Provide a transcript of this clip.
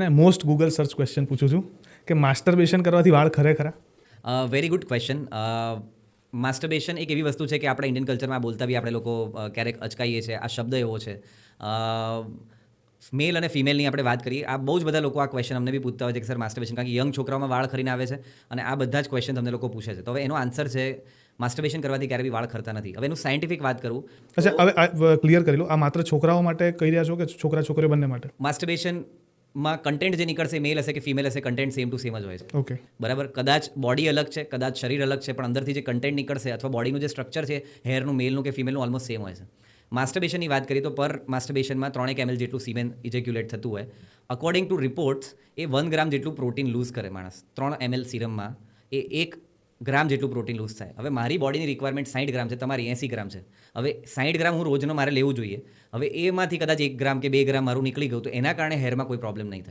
ને most Google search question પૂછું છું કે માસ્ટરબેશન કરવાથી વાળ ખરે ખરા? Very good question. માસ્ટરબેશન એક એવી વસ્તુ છે કે આપણા ઇન્ડિયન કલ્ચરમાં બોલતા બી આપણે લોકો ક્યારેક અચકાઈએ છીએ. આ શબ્દ એવો છે. મેલ અને ફિમેલની આપણે વાત કરીએ, આ બહુ જ બધા લોકો આ ક્વેશ્ચન અમને બી પૂછતા હોય છે કે સર માસ્ટરબેશન, કારણ કે યંગ છોકરાઓમાં વાળ ખરીને આવે છે અને આ બધા જ ક્વેશ્ચન તમને લોકો પૂછે છે. તો હવે એનો આન્સર છે માસ્ટરબેશન કરવાથી ક્યારે બી વાળ ખરતા નથી. હવે એનું સાયન્ટિફિક વાત કરું. અચ્છા, હવે ક્લિયર કરી લો, આ માત્ર છોકરાઓ માટે કહી રહ્યા છો કે છોકરા છોકરીઓ બંને માટે? માસ્ટરબેશનમાં કન્ટેન્ટ જે નીકળશે, મેલ હશે કે ફિમેલ હશે, કન્ટેન્ટ સેમ ટુ સેમ જ હોય છે. ઓકે, બરાબર. કદાચ બોડી અલગ છે, કદાચ શરીર અલગ છે, પણ અંદરથી જે કન્ટેન્ટ નીકળશે અથવા બોડીનું જે સ્ટ્રક્ચર છે હેરનું, મેલનું કે ફિમેલનું, ઓલમોસ્ટ સેમ હોય છે. માસ્ટરબેશનની વાત કરીએ તો પર માસ્ટરબેશનમાં 3 ml જેટલું સીમેન ઇજેક્યુલેટ થતું હોય. અકોર્ડિંગ ટુ રિપોર્ટ્સ એ 1 ગ્રામ જેટલું પ્રોટીન લૂઝ કરે માણસ. 3 ml સિરમમાં એ 1 ગ્રામ જેટલું પ્રોટીન લૂઝ થાય. હવે મારી બોડીની રિક્વાયરમેન્ટ 60 ગ્રામ છે, તમારી 80 ગ્રામ છે. હવે 60 ગ્રામ હું રોજનો મારે લેવું જોઈએ. હવે એમાંથી કદાચ 1 ગ્રામ કે 2 ગ્રામ મારું નીકળી ગયું તો એના કારણે હેરમાં કોઈ પ્રોબ્લેમ નહીં થાય.